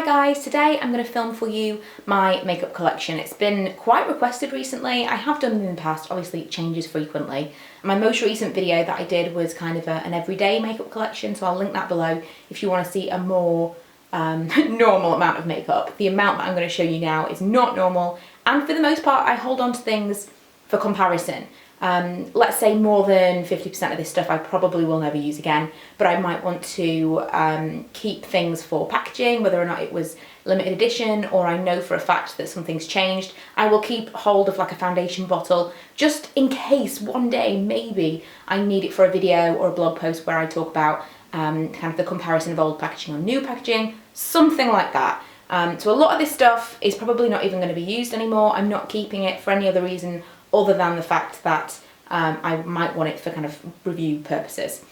guys, today I'm going to film for you my makeup collection. It's been quite requested recently. I have done them in the past, obviously it changes frequently. My most recent video that I did was kind of an everyday makeup collection, so I'll link that below if you want to see a more normal amount of makeup. The amount that I'm going to show you now is not normal, and for the most part I hold on to things for comparison. Let's say more than 50% of this stuff I probably will never use again, but I might want to keep things for packaging, whether or not it was limited edition or I know for a fact that something's changed. I will keep hold of like a foundation bottle just in case one day maybe I need it for a video or a blog post where I talk about kind of the comparison of old packaging on new packaging, something like that. So a lot of this stuff is probably not even going to be used anymore. I'm not keeping it for any other reason other than the fact that I might want it for kind of review purposes.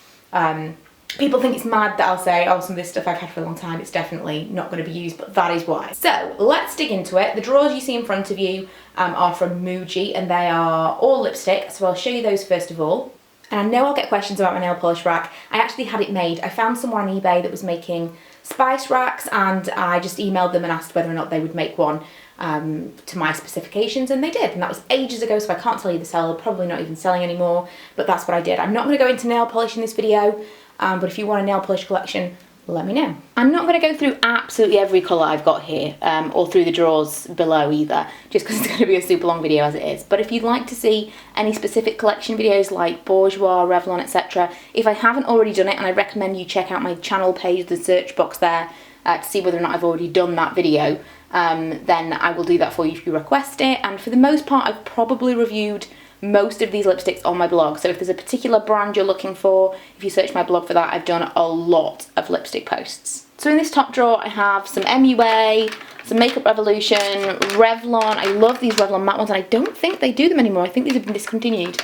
People think it's mad that I'll say, oh, some of this stuff I've had for a long time, it's definitely not going to be used, but that is why. So let's dig into it. The drawers you see in front of you are from Muji, and they are all lipstick, so I'll show you those first of all. And I know I'll get questions about my nail polish rack. I actually had it made. I found someone on eBay that was making spice racks, and I just emailed them and asked whether or not they would make one to my specifications, and they did, and that was ages ago, so I can't tell you the seller, probably not even selling anymore, but that's what I did. I'm not going to go into nail polish in this video, but if you want a nail polish collection, let me know. I'm not going to go through absolutely every colour I've got here, or through the drawers below either, just because it's going to be a super long video as it is. But if you'd like to see any specific collection videos like Bourjois, Revlon, etc., if I haven't already done it, and I recommend you check out my channel page, the search box there, to see whether or not I've already done that video, then I will do that for you if you request it. And for the most part, I've probably reviewed most of these lipsticks on my blog, so if there's a particular brand you're looking for, if you search my blog for that, I've done a lot of lipstick posts. So in this top drawer I have some MUA, some Makeup Revolution, Revlon. I love these Revlon matte ones, and I don't think they do them anymore. I think these have been discontinued.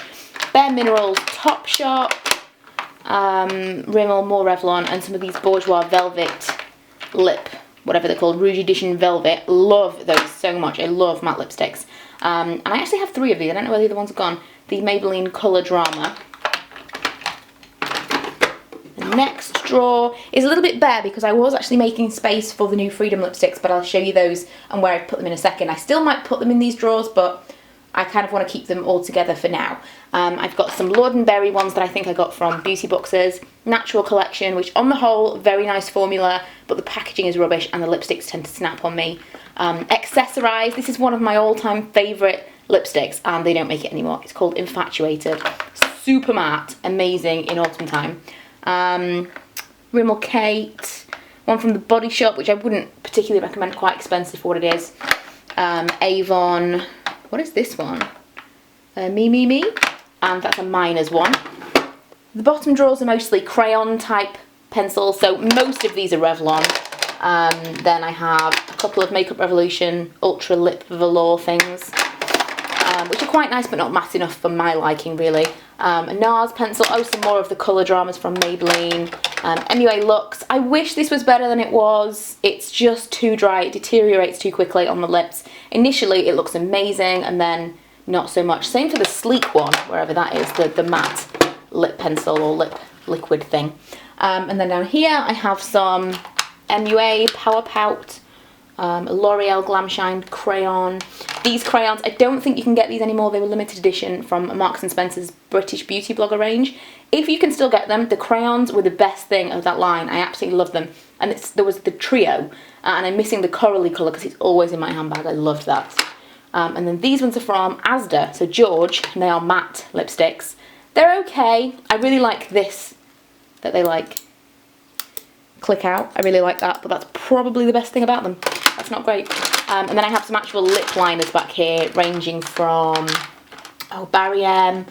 Bare Minerals, Topshop, Rimmel, more Revlon, and some of these Bourjois Velvet lip, whatever they're called, Rouge Edition Velvet. Love those so much. I love matte lipsticks. And I actually have 3 of these. I don't know where the other ones have gone. The Maybelline Colour Drama. The next drawer is a little bit bare because I was actually making space for the new Freedom lipsticks, but I'll show you those and where I put them in a second. I still might put them in these drawers, but I kind of want to keep them all together for now. I've got some Lord & Berry ones that I think I got from Beauty Boxes, Natural Collection, which on the whole, very nice formula, but the packaging is rubbish and the lipsticks tend to snap on me. Accessorize, this is one of my all-time favourite lipsticks, and they don't make it anymore. It's called Infatuated. Super matte, amazing in autumn time. Rimmel Kate, one from the Body Shop, which I wouldn't particularly recommend, quite expensive for what it is. Avon, what is this one? Me, and that's a Miners one. The bottom drawers are mostly crayon type pencils, so most of these are Revlon. Then I have a couple of Makeup Revolution Ultra Lip Velour things, which are quite nice but not matte enough for my liking really. A NARS pencil, oh, some more of the Colour Dramas from Maybelline. MUA Luxe. I wish this was better than it was. It's just too dry, it deteriorates too quickly on the lips. Initially it looks amazing and then not so much. Same for the Sleek one, wherever that is, the matte lip pencil or lip liquid thing. And then down here I have some MUA Power Pout, L'Oreal Glam Shine crayon. These crayons, I don't think you can get these anymore. They were limited edition from Marks & Spencer's British beauty blogger range. If you can still get them, the crayons were the best thing of that line. I absolutely love them. And there was the trio, and I'm missing the corally colour because it's always in my handbag. I loved that. And then these ones are from Asda, so George, and they are matte lipsticks. They're okay. I really like this, that they like click out. I really like that, but that's probably the best thing about them. That's not great. And then I have some actual lip liners back here, ranging from Barry M,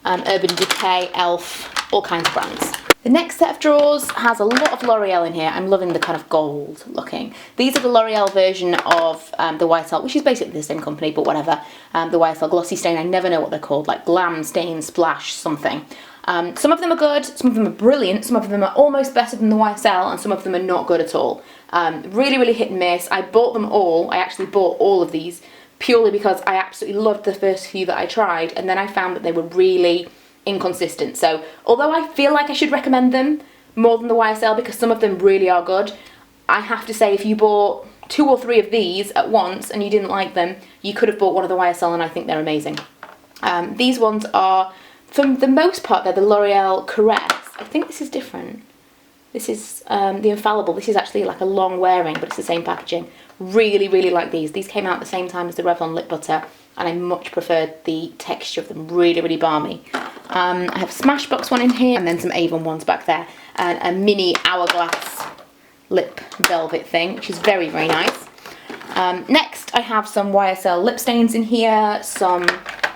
Urban Decay, Elf, all kinds of brands. The next set of drawers has a lot of L'Oreal in here. I'm loving the kind of gold looking. These are the L'Oreal version of the YSL, which is basically the same company, but whatever. The YSL Glossy Stain, I never know what they're called, like Glam Stain Splash something. Some of them are good, some of them are brilliant, some of them are almost better than the YSL, and some of them are not good at all. Really, really hit and miss. I bought them all. I actually bought all of these purely because I absolutely loved the first few that I tried, and then I found that they were really inconsistent. So although I feel like I should recommend them more than the YSL because some of them really are good, I have to say, if you bought 2 or 3 of these at once and you didn't like them, you could have bought one of the YSL, and I think they're amazing. These ones are, for the most part, they're the L'Oreal Caress. I think this is different. This is the Infallible. This is actually like a long wearing, but it's the same packaging. Really, really like these. These came out at the same time as the Revlon Lip Butter, and I much preferred the texture of them. Really, really balmy. I have a Smashbox one in here, and then some Avon ones back there, and a mini Hourglass lip velvet thing, which is very, very nice. Next, I have some YSL lip stains in here, some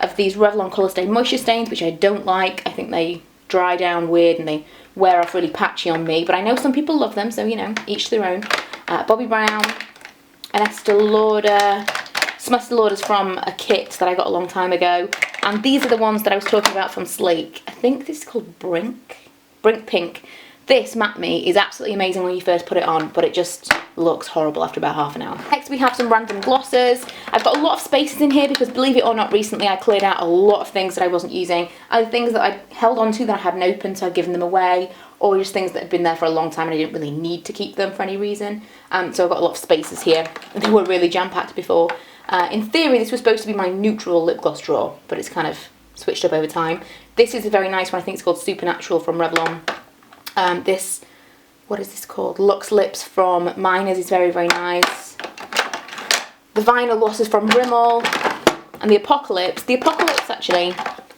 of these Revlon Colour Stay Moisture Stains, which I don't like. I think they dry down weird and they wear off really patchy on me, but I know some people love them, so you know, each their own. Bobbi Brown, an Estee Lauder. Some Estee Lauders from a kit that I got a long time ago, and these are the ones that I was talking about from Sleek. I think this is called Brink Pink. This Matte Me is absolutely amazing when you first put it on, but it just looks horrible after about half an hour. Next we have some random glosses. I've got a lot of spaces in here because, believe it or not, recently I cleared out a lot of things that I wasn't using. Either things that I held on to that I hadn't opened, so I'd given them away, or just things that had been there for a long time and I didn't really need to keep them for any reason. So I've got a lot of spaces here. They were really jam-packed before. In theory, this was supposed to be my neutral lip gloss drawer, but it's kind of switched up over time. This is a very nice one. I think it's called Supernatural from Revlon. This, what is this called? Luxe Lips from Miners is very, very nice. The Vinyl Glosses from Rimmel. And the Apocalypse actually,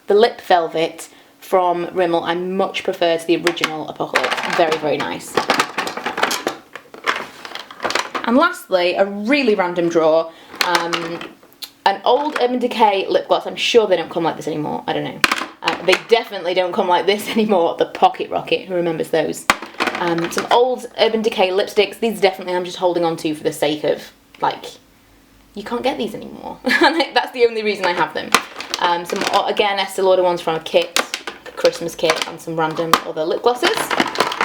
the Lip Velvet from Rimmel, I much prefer to the original Apocalypse. Very, very nice. And lastly, a really random drawer. An old Urban Decay lip gloss. I'm sure they don't come like this anymore. I don't know. They definitely don't come like this anymore. The Pocket Rocket, who remembers those? Some old Urban Decay lipsticks. These definitely I'm just holding on to for the sake of, like, you can't get these anymore. That's the only reason I have them. Some, again, Estee Lauder ones from a kit, a Christmas kit, and some random other lip glosses.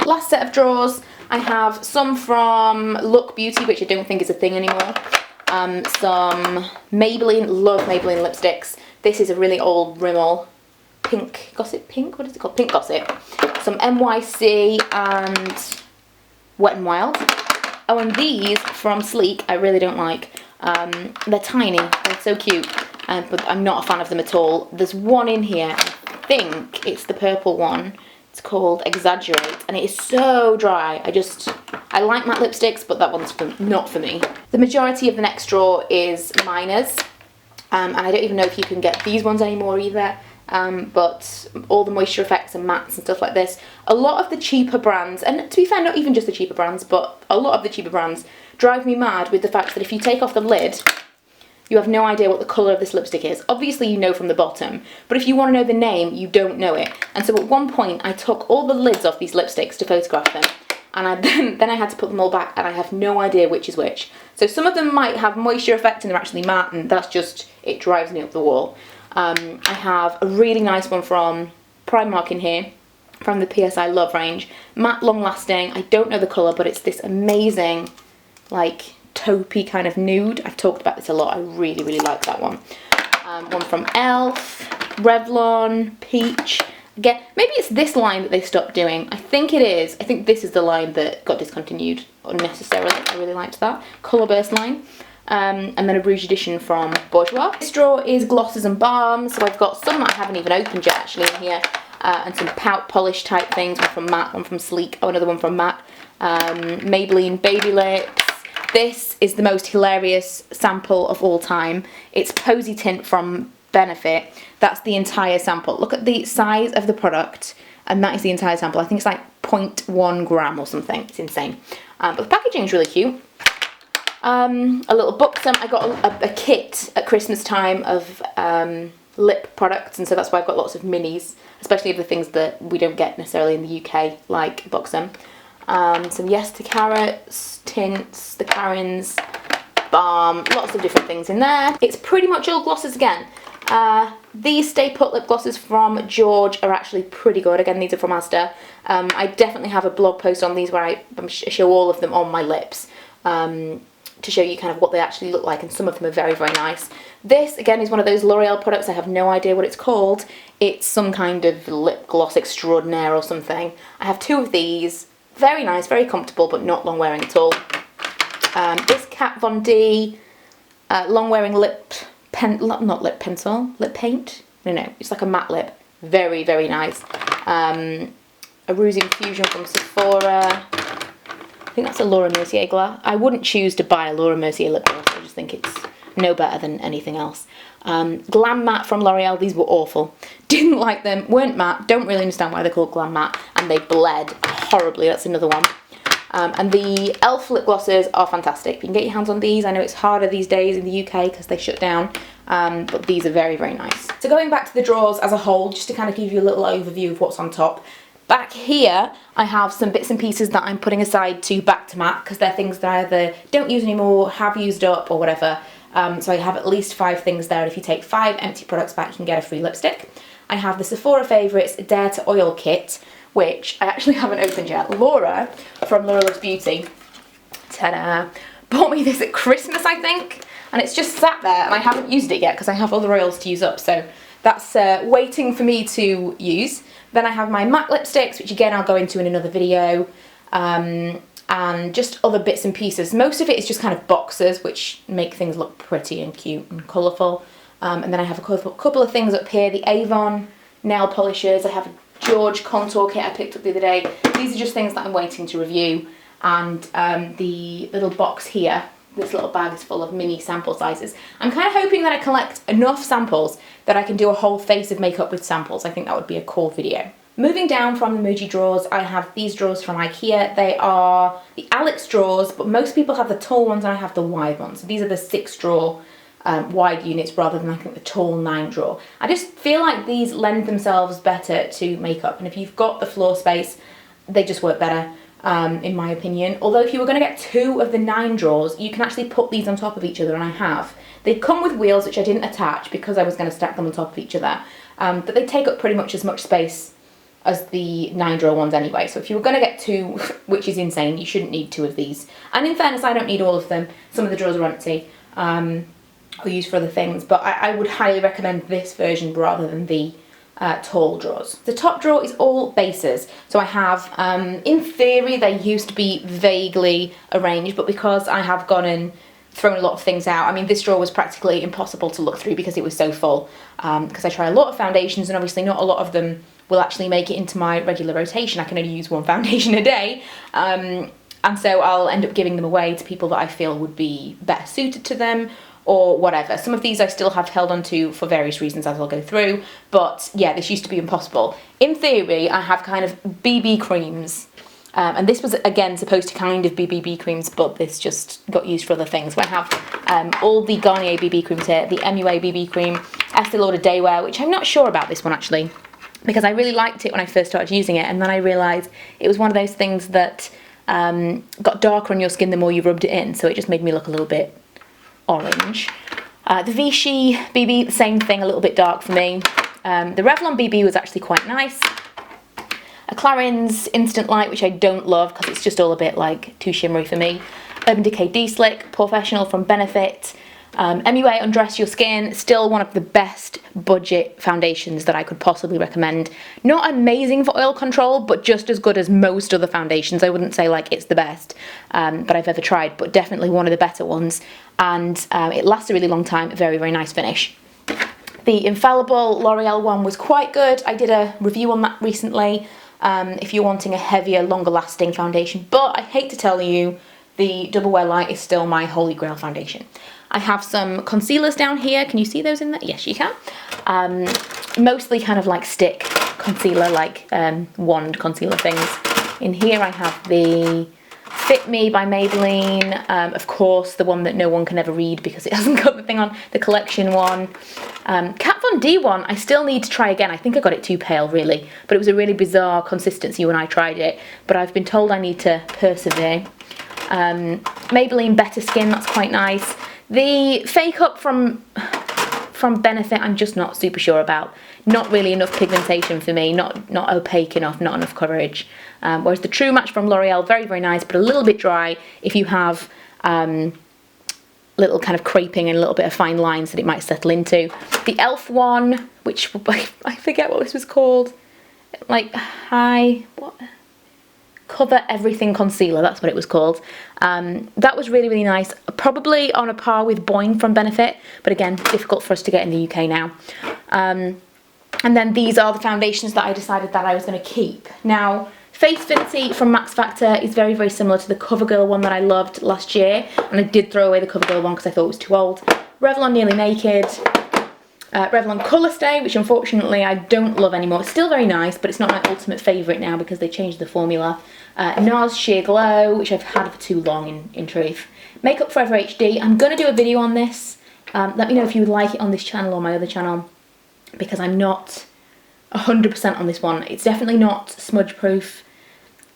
Last set of drawers, I have some from Look Beauty, which I don't think is a thing anymore. Some Maybelline, love Maybelline lipsticks. This is a really old Rimmel Pink Gossip Pink, what is it called? Pink Gossip. Some NYC and Wet n Wild. Oh, and these from Sleek I really don't like. They're tiny, they're so cute, but I'm not a fan of them at all. There's one in here, I think it's the purple one. It's called Exaggerate, and it is so dry. I like matte lipsticks, but that one's not for me. The majority of the next drawer is Miners, and I don't even know if you can get these ones anymore either, but all the moisture effects and mattes and stuff like this. A lot of the cheaper brands, and to be fair, not even just the cheaper brands, but a lot of the cheaper brands drive me mad with the fact that if you take off the lid, you have no idea what the colour of this lipstick is. Obviously you know from the bottom, but if you want to know the name, you don't know it. And so at one point I took all the lids off these lipsticks to photograph them, and then I had to put them all back, and I have no idea which is which. So some of them might have moisture effect and they're actually matte, and that's just, it drives me up the wall. I have a really nice one from Primark in here, from the PSI Love range. Matte, long lasting, I don't know the colour, but it's this amazing, like, taupey kind of nude. I've talked about this a lot. I really, really like that one. One from Elf, Revlon, Peach. Again, maybe it's this line that they stopped doing. I think it is. I think this is the line that got discontinued unnecessarily. I really liked that. Colour Burst line. And then a Rouge Edition from Bourjois. This drawer is glosses and balms. So I've got some that I haven't even opened yet actually in here. And some pout polish type things. One from Matte, one from Sleek. Oh, another one from Matte. Maybelline Baby Lips. This is the most hilarious sample of all time. It's Posy Tint from Benefit. That's the entire sample. Look at the size of the product, and that is the entire sample. I think it's like 0.1 gram or something. It's insane. But the packaging is really cute. A little buxom. I got a kit at Christmas time of lip products, and so that's why I've got lots of minis, especially of the things that we don't get necessarily in the UK, like buxom. Some Yes to Carrots, tints, the Karens, balm, lots of different things in there. It's pretty much all glosses again. These Stay Put lip glosses from George are actually pretty good. Again, these are from Asda. I definitely have a blog post on these where I show all of them on my lips to show you kind of what they actually look like, and some of them are very, very nice. This, again, is one of those L'Oreal products. I have no idea what it's called. It's some kind of lip gloss extraordinaire or something. I have 2 of these. Very nice, very comfortable, but not long wearing at all. This Kat Von D long-wearing lip paint. No, it's like a matte lip. Very, very nice. A Rouge Infusion from Sephora. I think that's a Laura Mercier gloss. I wouldn't choose to buy a Laura Mercier lip gloss. I just think it's no better than anything else. Glam Matte from L'Oreal. These were awful. Didn't like them. Weren't matte. Don't really understand why they're called Glam Matte. And they bled horribly. That's another one. And the e.l.f. lip glosses are fantastic. You can get your hands on these. I know it's harder these days in the UK because they shut down. But these are very, very nice. So going back to the drawers as a whole, just to kind of give you a little overview of what's on top. Back here, I have some bits and pieces that I'm putting aside to back to matte because they're things that I either don't use anymore, have used up, or whatever. So I have at least 5 things there. If you take 5 empty products back, you can get a free lipstick. I have the Sephora Favourites Dare to Oil Kit, which I actually haven't opened yet. Laura from Laura Loves Beauty, ta-da, bought me this at Christmas, I think, and it's just sat there and I haven't used it yet because I have other oils to use up, so that's waiting for me to use. Then I have my matte lipsticks, which again I'll go into in another video, and just other bits and pieces. Most of it is just kind of boxes, which make things look pretty and cute and colourful. And then I have a couple of things up here, the Avon nail polishers. I have a George contour kit I picked up the other day. These are just things that I'm waiting to review. And the little box here, this little bag is full of mini sample sizes. I'm kind of hoping that I collect enough samples that I can do a whole face of makeup with samples. I think that would be a cool video. Moving down from the Muji drawers, I have these drawers from IKEA. They are the Alex drawers, but most people have the tall ones and I have the wide ones. So these are the 6 drawer wide units rather than I think the tall 9 drawer. I just feel like these lend themselves better to makeup, and if you've got the floor space, they just work better in my opinion. Although if you were going to get 2 of the 9 drawers, you can actually put these on top of each other, and I have. They come with wheels, which I didn't attach because I was going to stack them on top of each other, but they take up pretty much as much space as the 9 drawer ones anyway. So if you were going to get 2, which is insane, you shouldn't need 2 of these. And in fairness, I don't need all of them. Some of the drawers are empty. Or used for other things, but I would highly recommend this version rather than the tall drawers. The top drawer is all bases, so I have, in theory they used to be vaguely arranged, but because I have gone and thrown a lot of things out, I mean this drawer was practically impossible to look through because it was so full, because I try a lot of foundations and obviously not a lot of them will actually make it into my regular rotation. I can only use 1 foundation a day, and so I'll end up giving them away to people that I feel would be better suited to them, or whatever. Some of these I still have held on to for various reasons as I'll go through, but yeah, this used to be impossible. In theory, I have kind of BB creams, and this was again supposed to kind of be BB creams, but this just got used for other things. So I have all the Garnier BB creams here, the MUA BB cream, Estee Lauder Day Wear, which I'm not sure about this one actually, because I really liked it when I first started using it, and then I realised it was one of those things that got darker on your skin the more you rubbed it in, so it just made me look a little bit orange. The Vichy BB, the same thing, a little bit dark for me. The Revlon BB was actually quite nice. A Clarins Instant Light, which I don't love because it's just all a bit like too shimmery for me. Urban Decay D-Slick, Professional from Benefit. MUA Undress Your Skin, still one of the best budget foundations that I could possibly recommend. Not amazing for oil control, but just as good as most other foundations. I wouldn't say like it's the best that I've ever tried, but definitely one of the better ones. And it lasts a really long time, very, very nice finish. The Infallible L'Oreal one was quite good. I did a review on that recently, if you're wanting a heavier, longer lasting foundation. But I hate to tell you, the Double Wear Light is still my holy grail foundation. I have some concealers down here. Can you see those in there? Yes, you can. Mostly kind of like stick concealer, like wand concealer things. In here I have the Fit Me by Maybelline. Of course, the one that no one can ever read because it hasn't got the thing on. The collection one. Kat Von D one, I still need to try again. I think I got it too pale, really. But it was a really bizarre consistency when I tried it. But I've been told I need to persevere. Maybelline Better Skin, that's quite nice. The Fake Up from Benefit, I'm just not super sure about. Not really enough pigmentation for me, not opaque enough, not enough coverage. Whereas the True Match from L'Oreal, very, very nice, but a little bit dry if you have little kind of creping and a little bit of fine lines that it might settle into. The e.l.f. one, which I forget what this was called. Like, what? Cover Everything Concealer, that's what it was called. That was really, really nice. Probably on a par with Boing from Benefit, but again, difficult for us to get in the UK now. And then these are the foundations that I decided that I was going to keep. Now, Face Vanity from Max Factor is very, very similar to the CoverGirl one that I loved last year, and I did throw away the CoverGirl one because I thought it was too old. Revlon Nearly Naked. Revlon Colour Stay, which unfortunately I don't love anymore. It's still very nice, but it's not my ultimate favourite now because they changed the formula. NARS Sheer Glow, which I've had for too long in truth. Makeup Forever HD. I'm going to do a video on this. Let me know if you would like it on this channel or my other channel, because I'm not 100% on this one. It's definitely not smudge proof.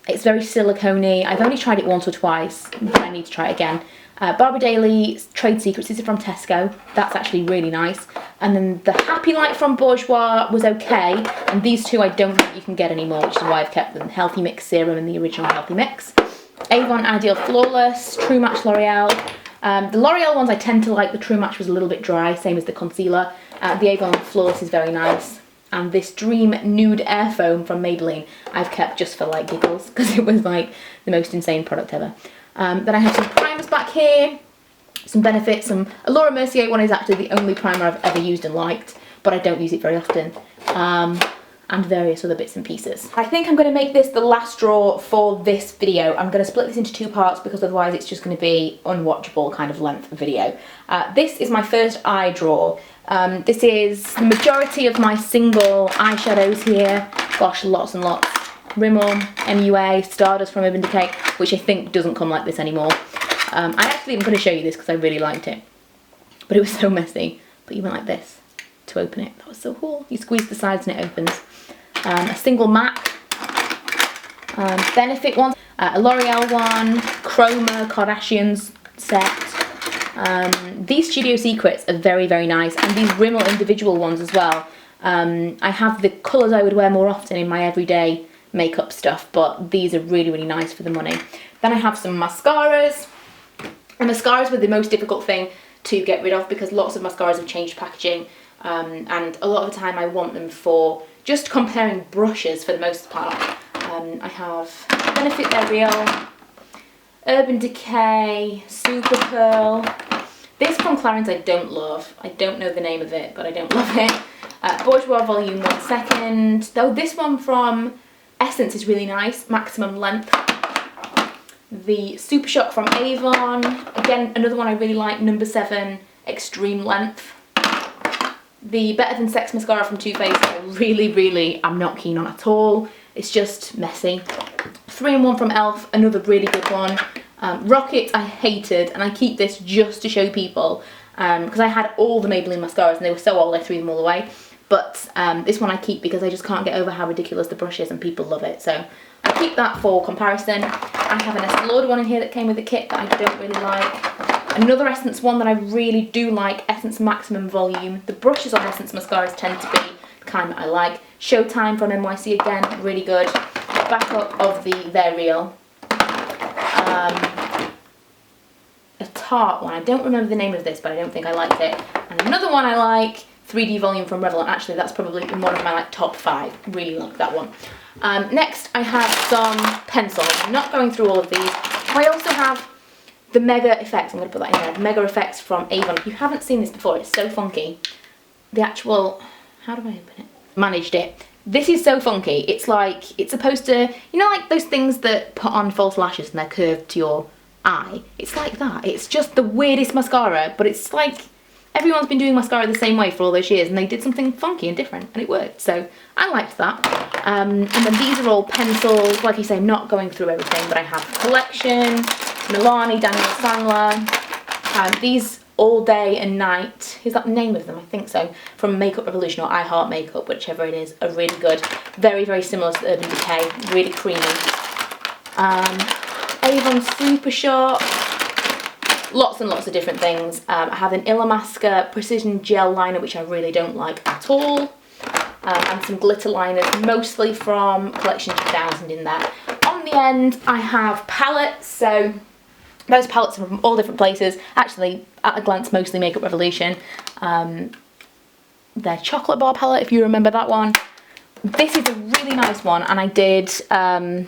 It's very silicone-y. I've only tried it once or twice, but I need to try it again. Barbara Daly Trade Secrets, this is from Tesco. That's actually really nice. And then the Happy Light from Bourjois was okay. And these two I don't think you can get anymore, which is why I've kept them. Healthy Mix Serum and the original Healthy Mix. Avon Ideal Flawless, True Match L'Oreal. The L'Oreal ones I tend to like. The True Match was a little bit dry, same as the concealer. The Avon Flawless is very nice. And this Dream Nude Air Foam from Maybelline I've kept just for like giggles, because it was like the most insane product ever. Then I have some primers back here, some Benefit, some Laura Mercier one is actually the only primer I've ever used and liked, but I don't use it very often, and various other bits and pieces. I think I'm going to make this the last drawer for this video. I'm going to split this into two parts because otherwise it's just going to be unwatchable kind of length video. This is my first eye drawer. This is the majority of my single eyeshadows here. Gosh, lots and lots. Rimmel, MUA, Stardust from Urban Decay, which I think doesn't come like this anymore. I actually am going to show you this because I really liked it, but it was so messy. But you went like this to open it. That was so cool. You squeeze the sides and it opens. A single MAC, Benefit one, a L'Oreal one, Chroma Kardashians set. These Studio Secrets are very, very nice, and these Rimmel individual ones as well. I have the colours I would wear more often in my everyday makeup stuff, but these are really, really nice for the money. Then I have some mascaras, and mascaras were the most difficult thing to get rid of because lots of mascaras have changed packaging, and a lot of the time I want them for just comparing brushes for the most part. I have Benefit They're Real, Urban Decay, Super Pearl. This from Clarins I don't love. I don't know the name of it, but I don't love it. Bourjois Volume 1 Second. Though this one from Essence is really nice, Maximum Length. The Super Shock from Avon, again another one I really like, Number 7 Extreme Length. The Better Than Sex mascara from Too Faced I really am not keen on at all. It's just messy. 3-in-1 from ELF, another really good one. Rocket I hated, and I keep this just to show people because I had all the Maybelline mascaras and they were so old I threw them all away. But this one I keep because I just can't get over how ridiculous the brush is and people love it. So I keep that for comparison. I have an Estée Lauder one in here that came with the kit that I don't really like. Another Essence one that I really do like, Essence Maximum Volume. The brushes on Essence mascaras tend to be the kind that I like. Showtime from NYC again, really good. Backup of the They're Real. A Tarte one, I don't remember the name of this, but I don't think I liked it. And another one I like, 3D Volume from Revlon. Actually, that's probably in one of my like top 5. Really like that one. Next, I have some pencils. I'm not going through all of these. I also have the Mega Effects. I'm going to put that in there. Mega Effects from Avon. If you haven't seen this before, it's so funky. The actual, how do I open it? Managed it. This is so funky. It's like, it's supposed to, you know, like those things that put on false lashes and they're curved to your eye. It's like that. It's just the weirdest mascara, but it's like everyone's been doing mascara the same way for all those years and they did something funky and different and it worked. So I liked that. And then these are all pencils. Like I say, I'm not going through everything, but I have Collection, Milani, Daniel Sandler. These All Day and Night, is that the name of them? I think so. From Makeup Revolution or I Heart Makeup, whichever it is, are really good. Very, very similar to Urban Decay, really creamy. Avon Super Shock, lots and lots of different things. I have an Illamasqua Precision Gel Liner, which I really don't like at all. And some glitter liners, mostly from Collection 2000 in there. On the end, I have palettes, so those palettes are from all different places. Actually, at a glance, mostly Makeup Revolution. Their chocolate bar palette, if you remember that one. This is a really nice one, and I did, I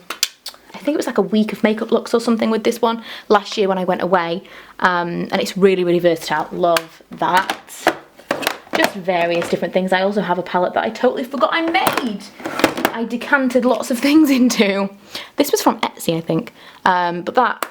think it was like a week of makeup looks or something with this one last year when I went away. And it's really, really versatile. Love that. Just various different things. I also have a palette that I totally forgot I made. I decanted lots of things into. This was from Etsy, I think. But that,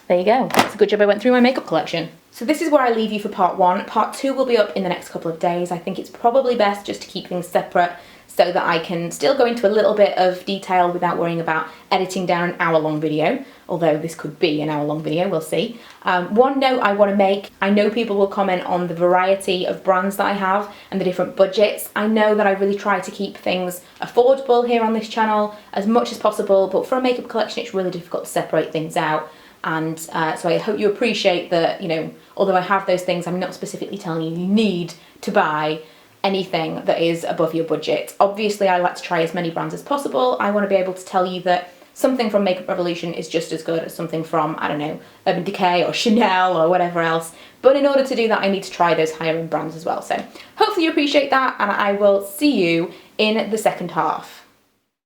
there you go. It's a good job I went through my makeup collection. So this is where I leave you for part 1. Part 2 will be up in the next couple of days. I think it's probably best just to keep things separate so that I can still go into a little bit of detail without worrying about editing down an hour-long video, although this could be an hour-long video, we'll see. One note I want to make, I know people will comment on the variety of brands that I have and the different budgets. I know that I really try to keep things affordable here on this channel as much as possible, but for a makeup collection it's really difficult to separate things out. And so I hope you appreciate that, you know, although I have those things, I'm not specifically telling you you need to buy anything that is above your budget. Obviously, I like to try as many brands as possible. I want to be able to tell you that something from Makeup Revolution is just as good as something from, I don't know, Urban Decay or Chanel or whatever else. But in order to do that, I need to try those higher end brands as well. So hopefully you appreciate that, and I will see you in the second half.